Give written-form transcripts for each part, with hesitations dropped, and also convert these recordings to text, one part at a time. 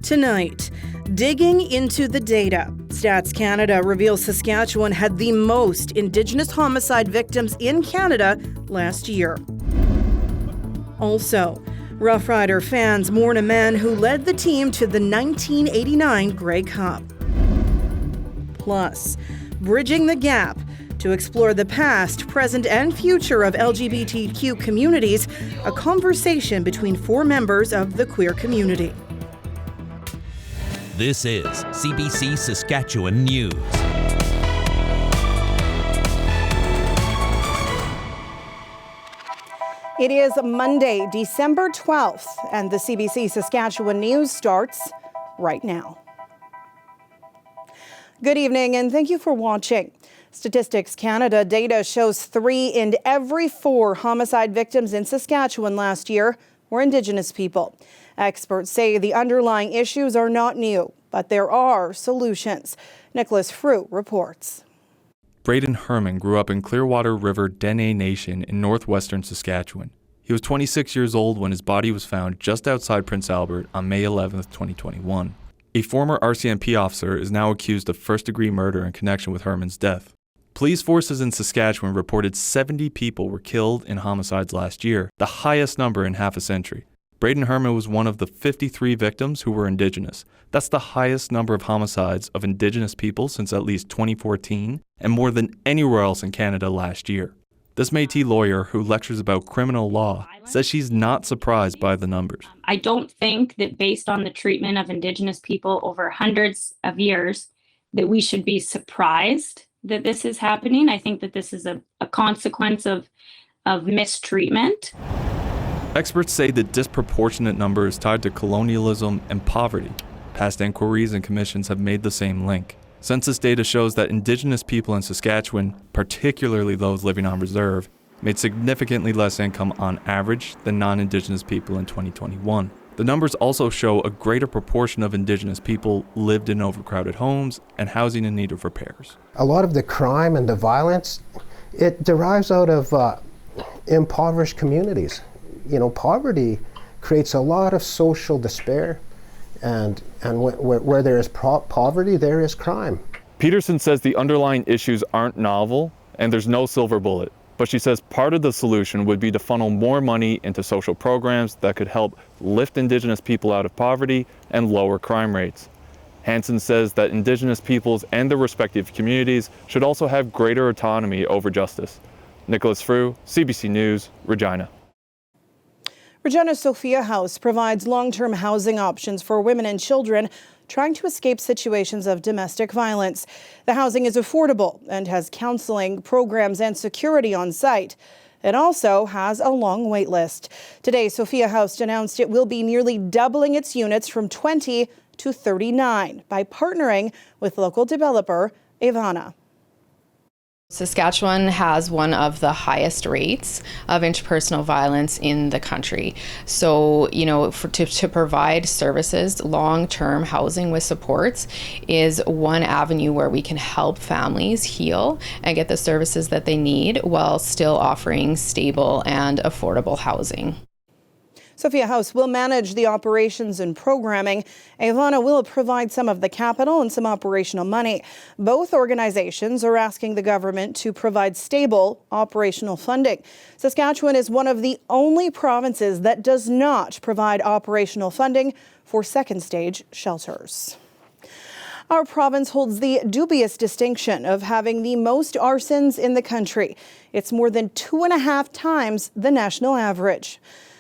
Tonight, digging into the data. Stats Canada reveals Saskatchewan had the most Indigenous homicide victims in Canada last year. Also, Roughrider fans mourn a man who led the team to the 1989 Grey Cup. Plus, bridging the gap to explore the past, present, and future of LGBTQ communities, a conversation between 4 members of the queer community. This is CBC Saskatchewan News. It is Monday, December 12th, and the CBC Saskatchewan News starts right now. Good evening, and thank you for watching. Statistics Canada data shows 3 in every 4 homicide victims in Saskatchewan last year were Indigenous people. Experts say the underlying issues are not new, but there are solutions. Nicholas Frew reports. Braden Herman grew up in Clearwater River Dene Nation in northwestern Saskatchewan. He was 26 years old when his body was found just outside Prince Albert on May 11, 2021. A former RCMP officer is now accused of first-degree murder in connection with Herman's death. Police forces in Saskatchewan reported 70 people were killed in homicides last year, the highest number in half a century. Braden Herman was one of the 53 victims who were Indigenous. That's the highest number of homicides of Indigenous people since at least 2014, and more than anywhere else in Canada last year. This Métis lawyer, who lectures about criminal law, says she's not surprised by the numbers. I don't think that based on the treatment of Indigenous people over hundreds of years, that we should be surprised that this is happening. I think that this is a consequence of mistreatment. Experts say the disproportionate number is tied to colonialism and poverty. Past inquiries and commissions have made the same link. Census data shows that Indigenous people in Saskatchewan, particularly those living on reserve, made significantly less income on average than non-Indigenous people in 2021. The numbers also show a greater proportion of Indigenous people lived in overcrowded homes and housing in need of repairs. A lot of the crime and the violence, it derives out of impoverished communities. You know, poverty creates a lot of social despair, and where there is poverty, there is crime. Peterson says the underlying issues aren't novel and there's no silver bullet, but she says part of the solution would be to funnel more money into social programs that could help lift Indigenous people out of poverty and lower crime rates. Hansen says that Indigenous peoples and their respective communities should also have greater autonomy over justice. Nicholas Frew, CBC News, Regina. Regina's Sofia House provides long-term housing options for women and children trying to escape situations of domestic violence. The housing is affordable and has counseling, programs, and security on site. It also has a long wait list. Today, Sofia House announced it will be nearly doubling its units from 20 to 39 by partnering with local developer Ivana. Saskatchewan has one of the highest rates of interpersonal violence in the country. So, you know, to provide services, long-term housing with supports is one avenue where we can help families heal and get the services that they need while still offering stable and affordable housing. Sofia House will manage the operations and programming. Ivana will provide some of the capital and some operational money. Both organizations are asking the government to provide stable operational funding. Saskatchewan is one of the only provinces that does not provide operational funding for second-stage shelters. Our province holds the dubious distinction of having the most arsons in the country. It's more than 2.5 times the national average.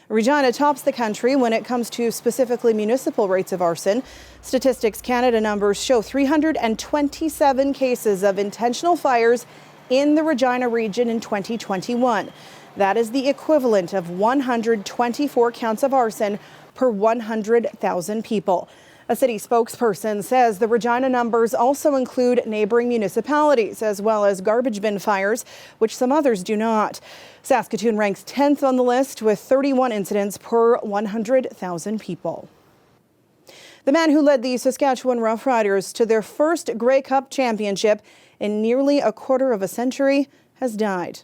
Regina tops the country when it comes to specifically municipal rates of arson. Statistics Canada numbers show 327 cases of intentional fires in the Regina region in 2021. That is the equivalent of 124 counts of arson per 100,000 people. A city spokesperson says the Regina numbers also include neighboring municipalities as well as garbage bin fires, which some others do not. Saskatoon ranks 10th on the list with 31 incidents per 100,000 people. The man who led the Saskatchewan Roughriders to their first Grey Cup championship in nearly a quarter of a century has died.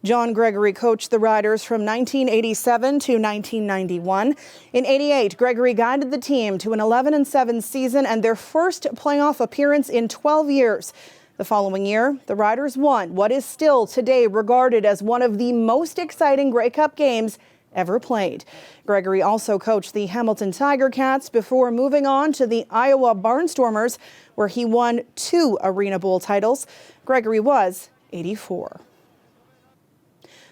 John Gregory coached the Riders from 1987 to 1991. In '88, Gregory guided the team to an 11-7 season and their first playoff appearance in 12 years. The following year, the Riders won what is still today regarded as one of the most exciting Grey Cup games ever played. Gregory also coached the Hamilton Tiger Cats before moving on to the Iowa Barnstormers, where he won 2 Arena Bowl titles. Gregory was 84.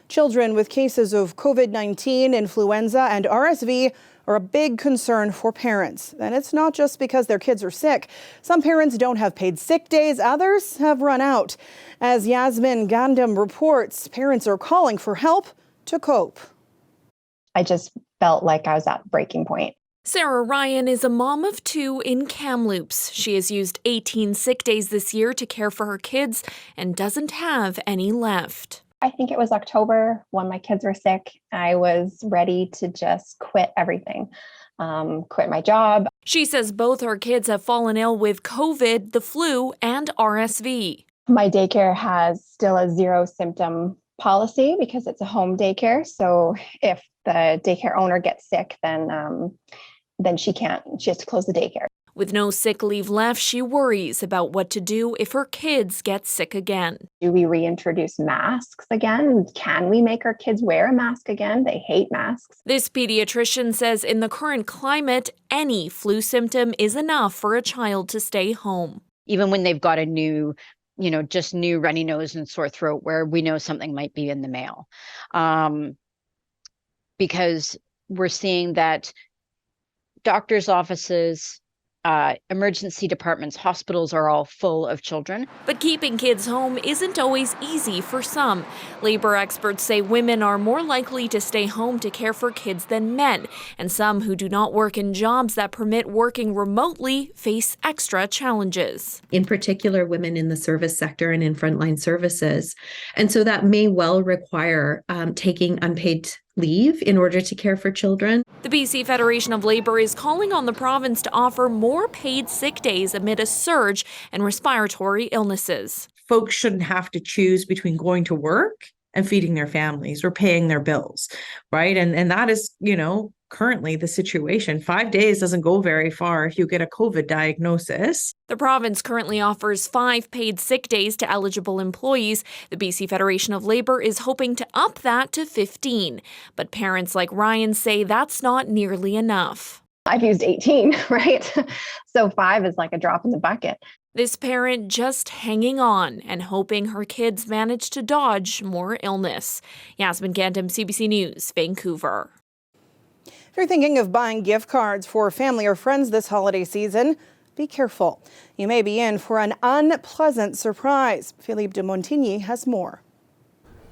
Children with cases of COVID-19, influenza, and RSV are a big concern for parents. And it's not just because their kids are sick. Some parents don't have paid sick days. Others have run out. As Yasmin Gandam reports, parents are calling for help to cope. I just felt like I was at breaking point. Sarah Ryan is a mom of 2 in Kamloops. She has used 18 sick days this year to care for her kids and doesn't have any left. I think it was October when my kids were sick. I was ready to just quit everything, quit my job. She says both her kids have fallen ill with COVID, the flu, and RSV. My daycare has still a 0 symptom policy because it's a home daycare. So if the daycare owner gets sick, then she has to close the daycare. With no sick leave left, she worries about what to do if her kids get sick again. Do we reintroduce masks again? Can we make our kids wear a mask again? They hate masks. This pediatrician says in the current climate, any flu symptom is enough for a child to stay home. Even when they've got a new runny nose and sore throat where we know something might be in the mail. Because we're seeing that doctors' offices, emergency departments, hospitals are all full of children. But keeping kids home isn't always easy for some. Labor experts say women are more likely to stay home to care for kids than men, and some who do not work in jobs that permit working remotely face extra challenges. In particular, women in the service sector and in frontline services. And so that may well require taking unpaid leave in order to care for children. The BC Federation of Labor is calling on the province to offer more paid sick days amid a surge in respiratory illnesses. Folks shouldn't have to choose between going to work and feeding their families or paying their bills, right? And that is, currently the situation. 5 days doesn't go very far if you get a COVID diagnosis. The province currently offers 5 paid sick days to eligible employees. The BC Federation of Labor is hoping to up that to 15. But parents like Ryan say that's not nearly enough. I've used 18, right? So 5 is like a drop in the bucket. This parent just hanging on and hoping her kids manage to dodge more illness. Yasmin Gandam, CBC News, Vancouver. If you're thinking of buying gift cards for family or friends this holiday season, be careful. You may be in for an unpleasant surprise. Philippe de Montigny has more.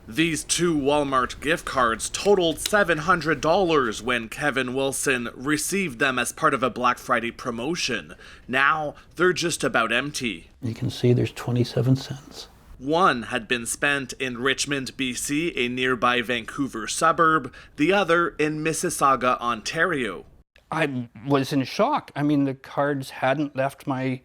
These 2 Walmart gift cards totaled $700 when Kevin Wilson received them as part of a Black Friday promotion. Now they're just about empty. You can see there's 27 cents. One had been spent in Richmond, BC, a nearby Vancouver suburb, the other in Mississauga, Ontario. I was in shock. I mean, the cards hadn't left my,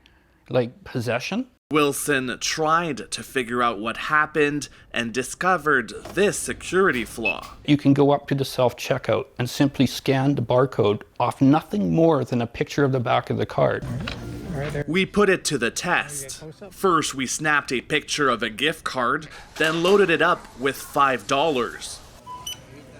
possession. Wilson tried to figure out what happened and discovered this security flaw. You can go up to the self-checkout and simply scan the barcode off nothing more than a picture of the back of the card. We put it to the test. First, we snapped a picture of a gift card, then loaded it up with $5.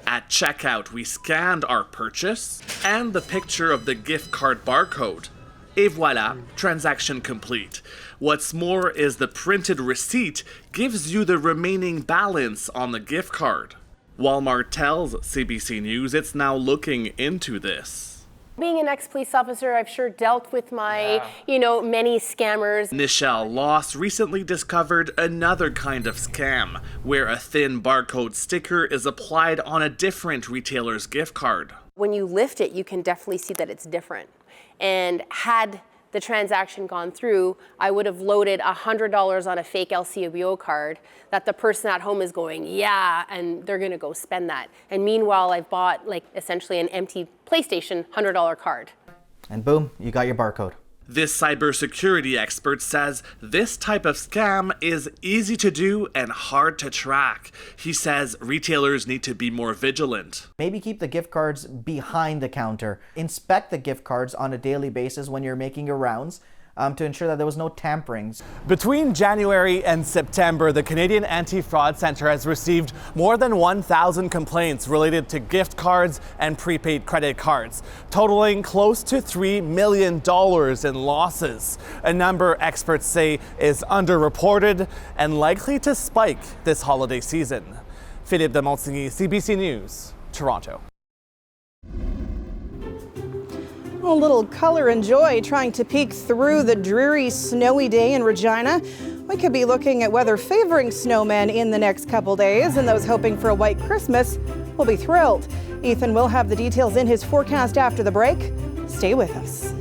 At checkout, we scanned our purchase and the picture of the gift card barcode. Et voila, transaction complete. What's more is the printed receipt gives you the remaining balance on the gift card. Walmart tells CBC News it's now looking into this. Being an ex-police officer, I've sure dealt with my, many scammers. Nichelle Loss recently discovered another kind of scam, where a thin barcode sticker is applied on a different retailer's gift card. When you lift it, you can definitely see that it's different. And had the transaction gone through, I would have loaded $100 on a fake LCBO card that the person at home is going, yeah, and they're gonna go spend that. And meanwhile, I've bought essentially an empty PlayStation $100 card. And boom, you got your barcode. This cybersecurity expert says this type of scam is easy to do and hard to track. He says retailers need to be more vigilant. Maybe keep the gift cards behind the counter. Inspect the gift cards on a daily basis when you're making your rounds to ensure that there was no tamperings. Between January and September, the Canadian Anti-Fraud Centre has received more than 1,000 complaints related to gift cards and prepaid credit cards, totaling close to $3 million in losses. A number experts say is underreported and likely to spike this holiday season. Philippe de Montigny, CBC News, Toronto. A little color and joy trying to peek through the dreary, snowy day in Regina. We could be looking at weather favoring snowmen in the next couple days, and those hoping for a white Christmas will be thrilled. Ethan will have the details in his forecast after the break. Stay with us.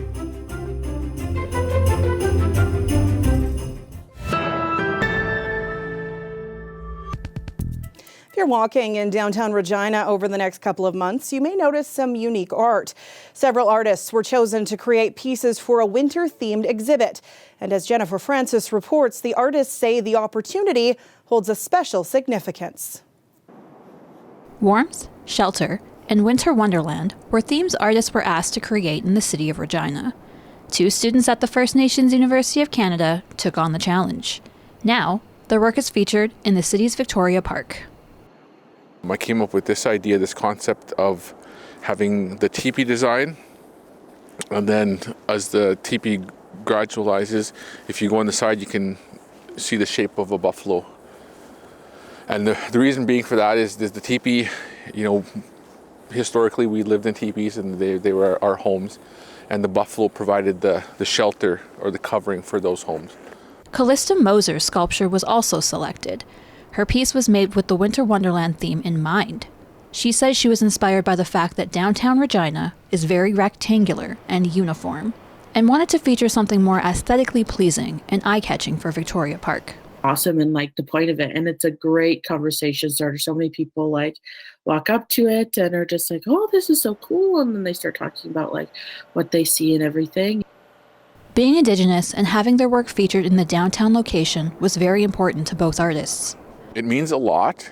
If you're walking in downtown Regina over the next couple of months, you may notice some unique art. Several artists were chosen to create pieces for a winter-themed exhibit. And as Jennifer Francis reports, the artists say the opportunity holds a special significance. Warmth, shelter, and winter wonderland were themes artists were asked to create in the city of Regina. 2 students at the First Nations University of Canada took on the challenge. Now, their work is featured in the city's Victoria Park. I came up with this idea, this concept of having the teepee design, and then as the teepee gradualizes, if you go on the side, you can see the shape of a buffalo. And the reason being for that is the teepee, historically we lived in teepees and they were our homes, and the buffalo provided the shelter or the covering for those homes. Callista Moser's sculpture was also selected. Her piece was made with the Winter Wonderland theme in mind. She says she was inspired by the fact that downtown Regina is very rectangular and uniform, and wanted to feature something more aesthetically pleasing and eye-catching for Victoria Park. Awesome and the point of it, and it's a great conversation starter. So many people walk up to it and are just like, oh, this is so cool, and then they start talking about what they see and everything. Being Indigenous and having their work featured in the downtown location was very important to both artists. It means a lot,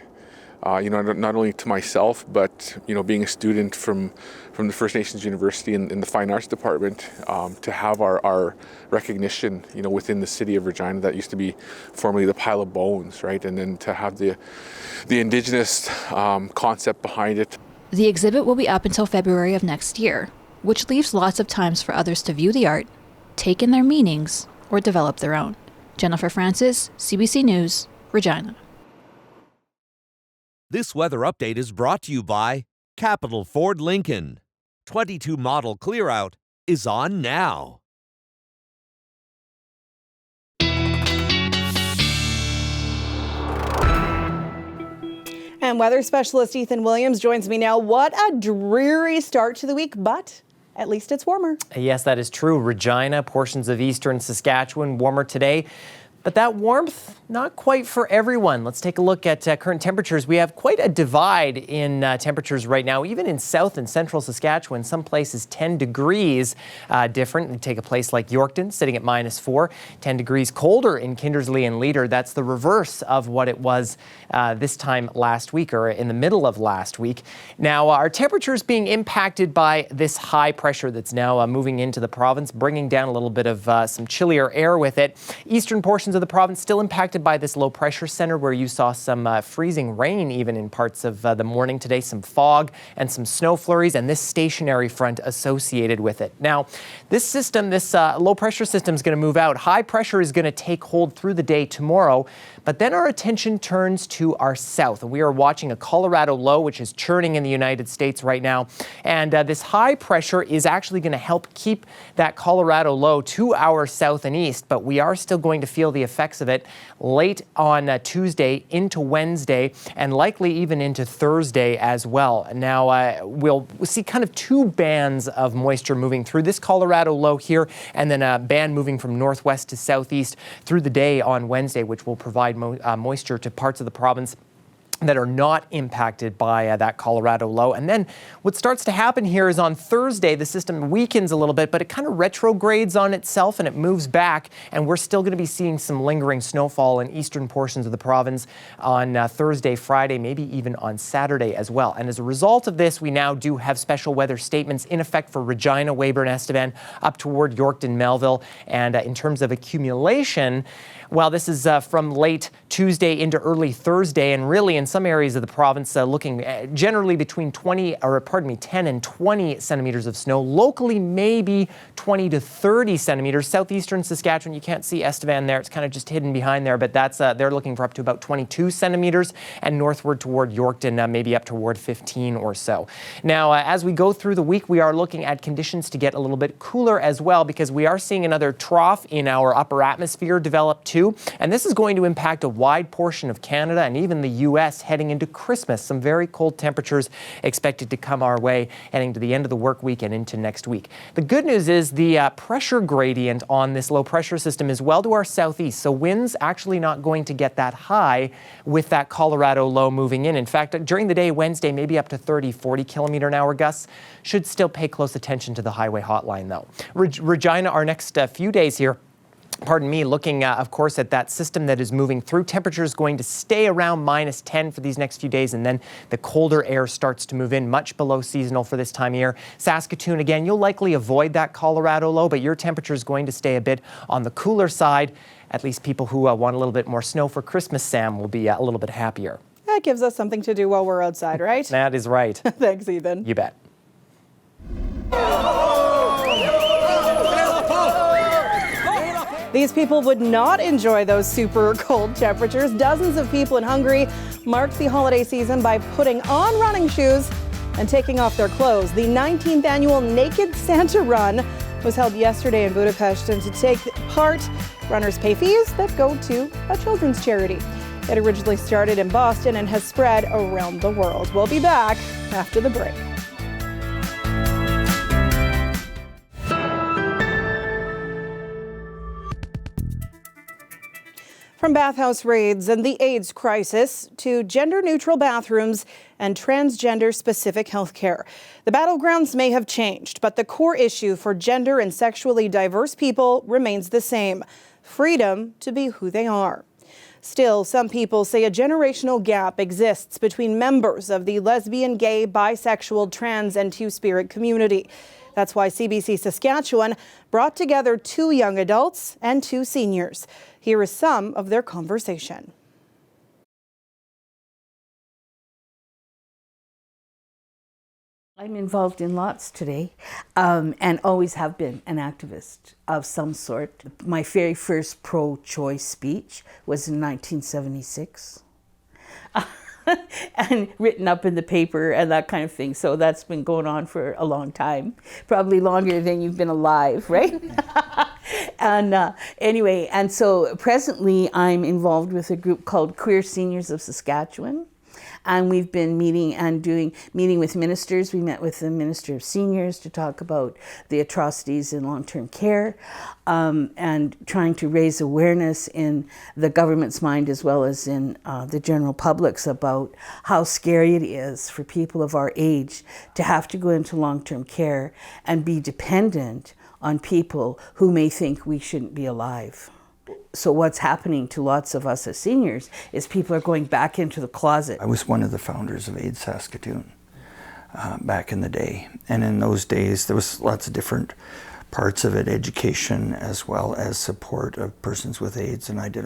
not only to myself, but being a student from the First Nations University in the Fine Arts Department, to have our recognition, within the city of Regina that used to be formerly the Pile of Bones, right? And then to have the Indigenous concept behind it. The exhibit will be up until February of next year, which leaves lots of times for others to view the art, take in their meanings, or develop their own. Jennifer Francis, CBC News, Regina. This weather update is brought to you by Capital Ford Lincoln. 22 model clear-out is on now. And weather specialist Ethan Williams joins me now. What a dreary start to the week, but at least it's warmer. Yes, that is true. Regina, portions of eastern Saskatchewan, warmer today. But that warmth, not quite for everyone. Let's take a look at current temperatures. We have quite a divide in temperatures right now, even in south and central Saskatchewan. Some places 10 degrees different. You take a place like Yorkton, sitting at -4, 10 degrees colder in Kindersley and Leader. That's the reverse of what it was this time last week, or in the middle of last week. Now, our temperatures being impacted by this high pressure that's now moving into the province, bringing down a little bit of some chillier air with it. Eastern portions of the province still impacted by this low pressure center, where you saw some freezing rain even in parts of the morning today, some fog and some snow flurries, and this stationary front associated with it. Now, this system, this low pressure system is going to move out. High pressure is going to take hold through the day tomorrow, but then our attention turns to our south, and we are watching a Colorado low, which is churning in the United States right now. And this high pressure is actually going to help keep that Colorado low to our south and east, but we are still going to feel the effects of it late on Tuesday into Wednesday, and likely even into Thursday as well. Now, we'll see kind of 2 bands of moisture moving through this Colorado low here, and then a band moving from northwest to southeast through the day on Wednesday, which will provide moisture to parts of the province that are not impacted by that Colorado low. And then what starts to happen here is on Thursday, the system weakens a little bit, but it kind of retrogrades on itself and it moves back. And we're still going to be seeing some lingering snowfall in eastern portions of the province on Thursday, Friday, maybe even on Saturday as well. And as a result of this, we now do have special weather statements in effect for Regina, Weyburn, Estevan, up toward Yorkton, Melville. And in terms of accumulation, well, this is from late Tuesday into early Thursday, and really in some areas of the province looking generally between 10 and 20 centimeters of snow. Locally, maybe 20 to 30 centimeters. Southeastern Saskatchewan, you can't see Estevan there. It's kind of just hidden behind there, but that's they're looking for up to about 22 centimeters, and northward toward Yorkton, maybe up toward 15 or so. Now, as we go through the week, we are looking at conditions to get a little bit cooler as well, because we are seeing another trough in our upper atmosphere develop too. And this is going to impact a wide portion of Canada and even the U.S. heading into Christmas. Some very cold temperatures expected to come our way heading to the end of the work week and into next week. The good news is the pressure gradient on this low pressure system is well to our southeast. So winds actually not going to get that high with that Colorado low moving in. In fact, during the day, Wednesday, maybe up to 30, 40 kilometer an hour gusts. Should still pay close attention to the highway hotline though. Regina, our next few days here, looking, of course, at that system that is moving through. Temperature is going to stay around -10 for these next few days, and then the colder air starts to move in, much below seasonal for this time of year. Saskatoon, again, you'll likely avoid that Colorado low, but your temperature is going to stay a bit on the cooler side. At least people who want a little bit more snow for Christmas, Sam, will be a little bit happier. That gives us something to do while we're outside, right? That is right. Thanks, Ethan. You bet. These people would not enjoy those super cold temperatures. Dozens of people in Hungary marked the holiday season by putting on running shoes and taking off their clothes. The 19th annual Naked Santa Run was held yesterday in Budapest, and to take part, runners pay fees that go to a children's charity. It originally started in Boston and has spread around the world. We'll be back after the break. From bathhouse raids and the AIDS crisis to gender-neutral bathrooms and transgender-specific healthcare. The battlegrounds may have changed, but the core issue for gender and sexually diverse people remains the same: freedom to be who they are. Still, some people say a generational gap exists between members of the lesbian, gay, bisexual, trans, and two-spirit community. That's why CBC Saskatchewan brought together 2 young adults and 2 seniors. Here is some of their conversation. I'm involved in lots today, and always have been an activist of some sort. My very first pro-choice speech was in 1976. And written up in the paper and that kind of thing. So that's been going on for a long time, probably longer than you've been alive, right? And anyway, and so presently I'm involved with a group called Queer Seniors of Saskatchewan. And we've been meeting with ministers. We met with the Minister of Seniors to talk about the atrocities in long-term care, and trying to raise awareness in the government's mind as well as in the general public's about how scary it is for people of our age to have to go into long-term care and be dependent on people who may think we shouldn't be alive. So what's happening to lots of us as seniors is people are going back into the closet. I was one of the founders of AIDS Saskatoon back in the day. And in those days, there was lots of different parts of it, education as well as support of persons with AIDS. And I did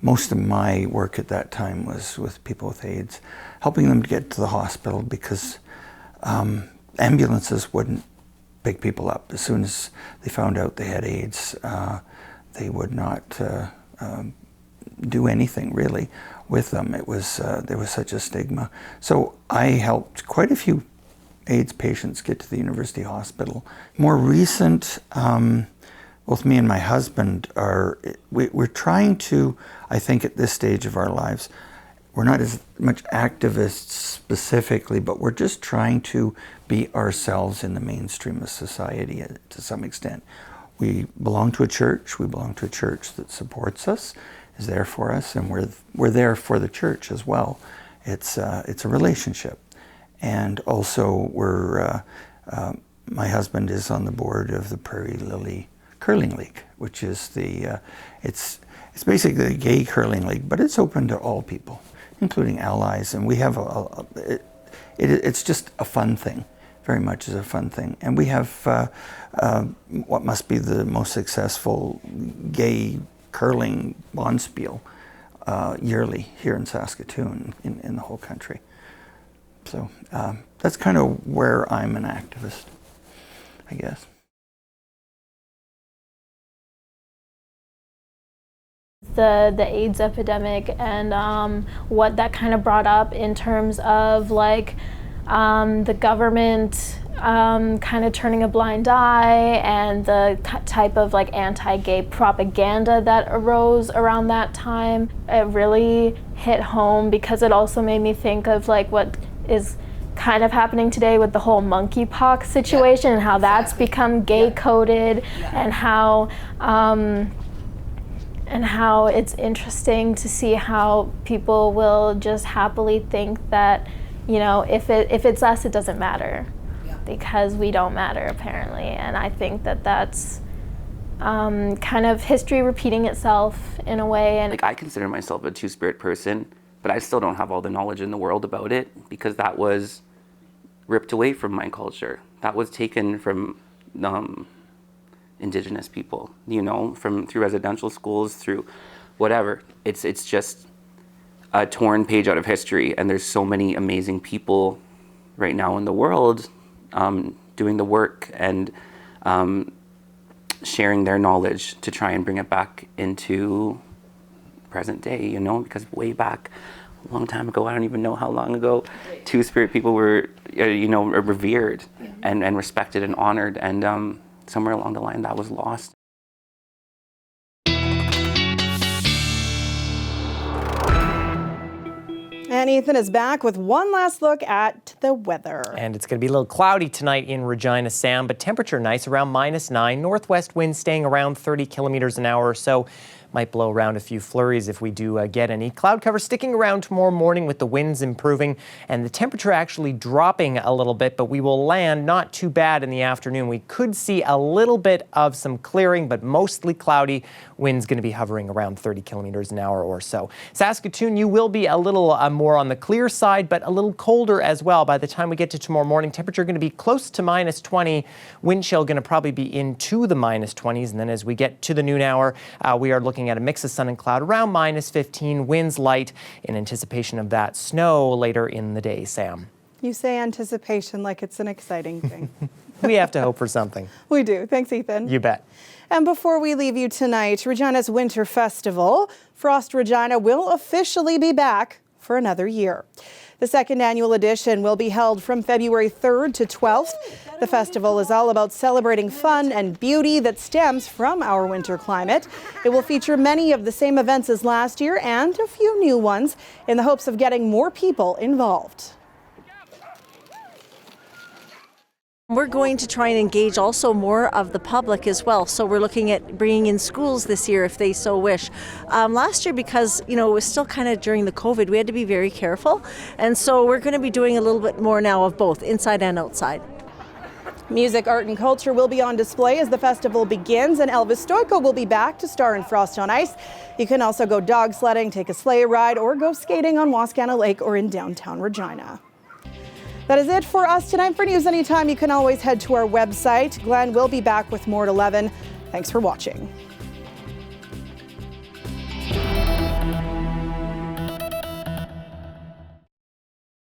most of my work at that time was with people with AIDS, helping them to get to the hospital because ambulances wouldn't pick people up. As soon as they found out they had AIDS, they would not do anything really with them. It was there was such a stigma. So I helped quite a few AIDS patients get to the University Hospital. More recent, both me and my husband we're trying to, I think at this stage of our lives, we're not as much activists specifically, but we're just trying to be ourselves in the mainstream of society to some extent. We belong to a church. We belong to a church that supports us, is there for us, and we're there for the church as well. It's a relationship. And also my husband is on the board of the Prairie Lily Curling League, which is it's basically a gay curling league, but it's open to all people, including allies. And we have it's just a fun thing, very much is a fun thing. And we have what must be the most successful gay curling bonspiel yearly here in Saskatoon, in the whole country. So that's kind of where I'm an activist, I guess. The AIDS epidemic and what that kind of brought up in terms of like the government kind of turning a blind eye and the type of like anti-gay propaganda that arose around that time. It really hit home because it also made me think of like what is kind of happening today with the whole monkeypox situation and how that's become gay coded and how it's interesting to see how people will just happily think that, you know, if it's us, it doesn't matter because we don't matter apparently. And I think that that's kind of history repeating itself in a way. And like, I consider myself a two-spirit person, but I still don't have all the knowledge in the world about it because that was ripped away from my culture. That was taken from Indigenous people, you know, through residential schools, through whatever. It's just a torn page out of history, and there's so many amazing people right now in the world doing the work and sharing their knowledge to try and bring it back into present day, you know, because way back a long time ago, I don't even know how long ago, two-spirit people were, you know, revered and respected and honored, and somewhere along the line that was lost. And Ethan is back with one last look at the weather. And it's going to be a little cloudy tonight in Regina, Sam, but temperature nice, around -9. Northwest winds staying around 30 kilometers an hour or so. Might blow around a few flurries if we do get any. Cloud cover sticking around tomorrow morning with the winds improving and the temperature actually dropping a little bit, but we will land not too bad in the afternoon. We could see a little bit of some clearing, but mostly cloudy. Winds going to be hovering around 30 kilometers an hour or so. Saskatoon, you will be a little more on the clear side, but a little colder as well. By the time we get to tomorrow morning, temperature going to be close to -20. Wind chill going to probably be into the -20s. And then as we get to the noon hour, we are looking at a mix of sun and cloud around -15, winds light in anticipation of that snow later in the day, Sam. You say anticipation like it's an exciting thing. We have to hope for something. We do. Thanks, Ethan. You bet. And before we leave you tonight, Regina's Winter Festival, Frost Regina, will officially be back for another year. The second annual edition will be held from February 3rd to 12th. The festival is all about celebrating fun and beauty that stems from our winter climate. It will feature many of the same events as last year and a few new ones in the hopes of getting more people involved. We're going to try and engage also more of the public as well. So we're looking at bringing in schools this year if they so wish. Last year, because, you know, it was still kind of during the COVID, we had to be very careful. And so we're going to be doing a little bit more now of both, inside and outside. Music, art and culture will be on display as the festival begins, and Elvis Stoico will be back to star in Frost on Ice. You can also go dog sledding, take a sleigh ride, or go skating on Wascana Lake or in downtown Regina. That is it for us tonight. For News Anytime, you can always head to our website. Glenn will be back with more at 11. Thanks for watching.